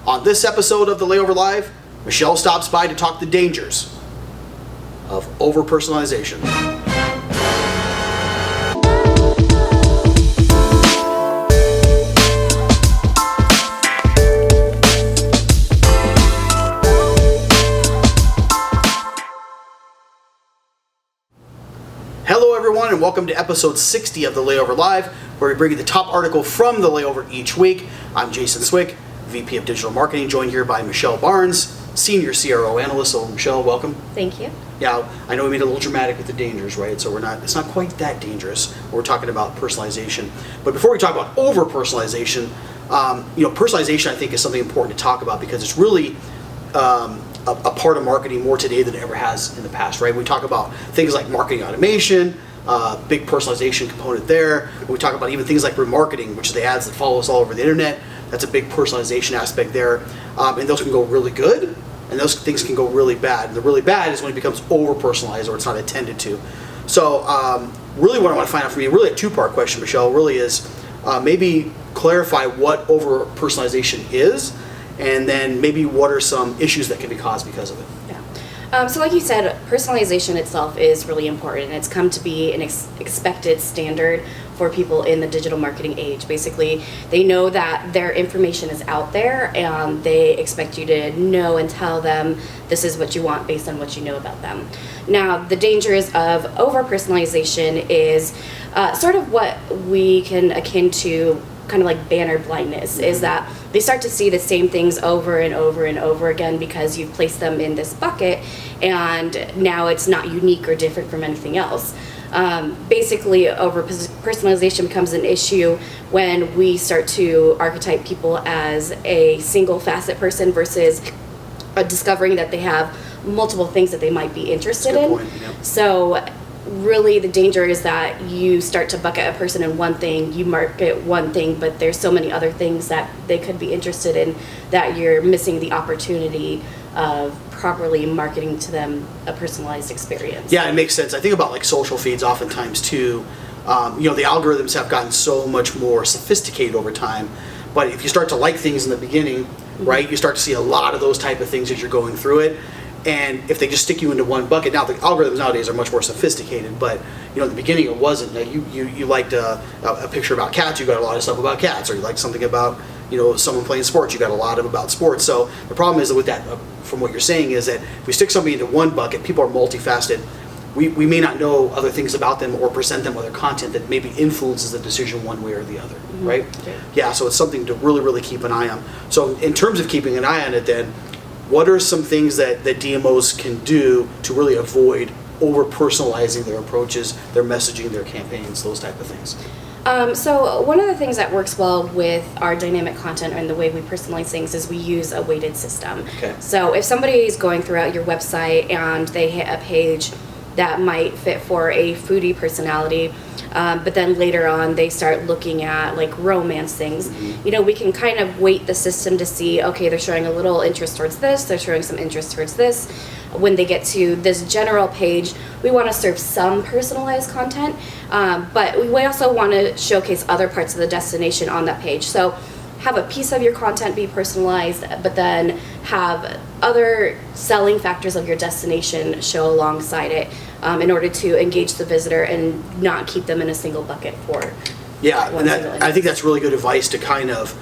On this episode of the Layover Live, Michele stops by to talk the dangers of overpersonalization. Hello everyone and welcome to episode 60 of the Layover Live, where we bring you the top article from the Layover each week. I'm Jason Swick, VP of Digital Marketing, joined here by Michele Barnes, Senior CRO Analyst. So Michele, welcome. Thank you. Yeah, I know we made it a little dramatic with the dangers, right? So it's not quite that dangerous. We're talking about personalization. But before we talk about over-personalization, personalization I think is something important to talk about because it's really a part of marketing more today than it ever has in the past, right? We talk about things like marketing automation, big personalization component there. We talk about even things like remarketing, which is the ads that follow us all over the internet. That's a big personalization aspect there. And those can go really good, and those things can go really bad. And the really bad is when it becomes over-personalized or it's not attended to. So really what I want to find out from you, really a two-part question, Michele, really is maybe clarify what over-personalization is, and then maybe what are some issues that can be caused because of it. So like you said, personalization itself is really important. It's come to be an expected standard for people in the digital marketing age. Basically, they know that their information is out there and they expect you to know and tell them this is what you want based on what you know about them. Now, the dangers of over-personalization is sort of what we can akin to kind of like banner blindness, is that they start to see the same things over and over and over again because you've placed them in this bucket and now it's not unique or different from anything else. Basically, over-personalization becomes an issue when we start to archetype people as a single facet person versus discovering that they have multiple things that they might be interested in. Good point, yeah. So really the danger is that you start to bucket a person in one thing, you market one thing, but there's so many other things that they could be interested in that you're missing the opportunity of properly marketing to them a personalized experience. Yeah, it makes sense. I think about like social feeds oftentimes too. The algorithms have gotten so much more sophisticated over time, but if you start to like things in the beginning, right, you start to see a lot of those type of things as you're going through it. And if they just stick you into one bucket, now the algorithms nowadays are much more sophisticated, but in the beginning it wasn't. You liked a picture about cats, you got a lot of stuff about cats, or you liked something about someone playing sports, you got a lot about sports. So the problem is that with that, from what you're saying, is that if we stick somebody into one bucket, people are multifaceted. We may not know other things about them or present them other content that maybe influences the decision one way or the other, right? Yeah, so it's something to really, really keep an eye on. So in terms of keeping an eye on it then, what are some things that DMOs can do to really avoid over-personalizing their approaches, their messaging, their campaigns, those type of things? So one of the things that works well with our dynamic content and the way we personalize things is we use a weighted system. Okay. So if somebody is going throughout your website and they hit a page that might fit for a foodie personality, but then later on they start looking at like romance things, we can kind of weight the system to see, okay, they're showing a little interest towards this, they're showing some interest towards this. When they get to this general page, we want to serve some personalized content, but we also want to showcase other parts of the destination on that page. So have a piece of your content be personalized, but then have other selling factors of your destination show alongside it in order to engage the visitor and not keep them in a single bucket for and I think that's really good advice to kind of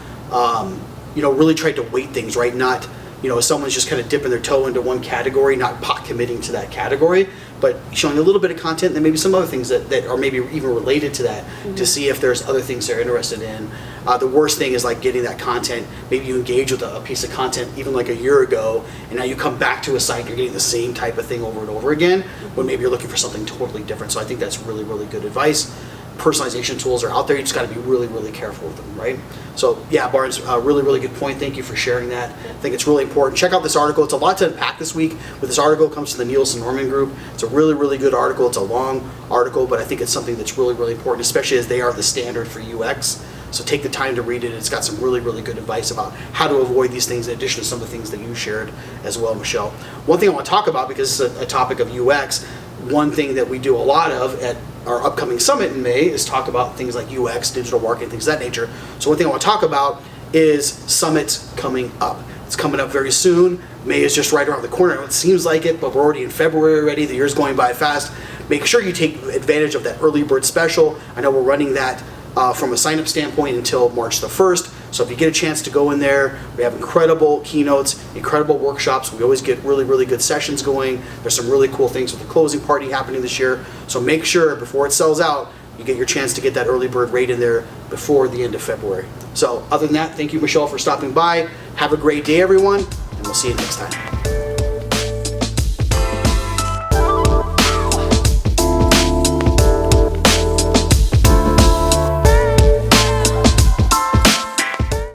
really try to weight things, right? Not if someone's just kind of dipping their toe into one category, not pot committing to that category, but showing a little bit of content and then maybe some other things that are maybe even related to that to see if there's other things they're interested in. The worst thing is like getting that content, maybe you engage with a piece of content even like a year ago, and now you come back to a site and you're getting the same type of thing over and over again, when maybe you're looking for something totally different. So I think that's really, really good advice. Personalization tools are out there, you just got to be really, really careful with them, right? So yeah, Barnes, really, really good point. Thank you for sharing that. I think it's really important. Check out this article. It's a lot to unpack this week. With this article, it comes from the Neisen Norman Group. It's a really, really good article. It's a long article, but I think it's something that's really, really important, especially as they are the standard for UX. So take the time to read it. It's got some really, really good advice about how to avoid these things, in addition to some of the things that you shared as well, Michele. One thing I want to talk about, because it's a topic of UX, one thing that we do a lot of at our upcoming summit in May is talk about things like UX, digital marketing, things of that nature. So one thing I want to talk about is Summit's coming up. It's coming up very soon. May is just right around the corner. It seems like it, but we're already in February already. The year's going by fast. Make sure you take advantage of that early bird special. I know we're running that from a sign-up standpoint until March the 1st. So if you get a chance to go in there, we have incredible keynotes, incredible workshops. We always get really, really good sessions going. There's some really cool things with the closing party happening this year. So make sure before it sells out, you get your chance to get that early bird rate in there before the end of February. So other than that, thank you, Michele, for stopping by. Have a great day, everyone, and we'll see you next time.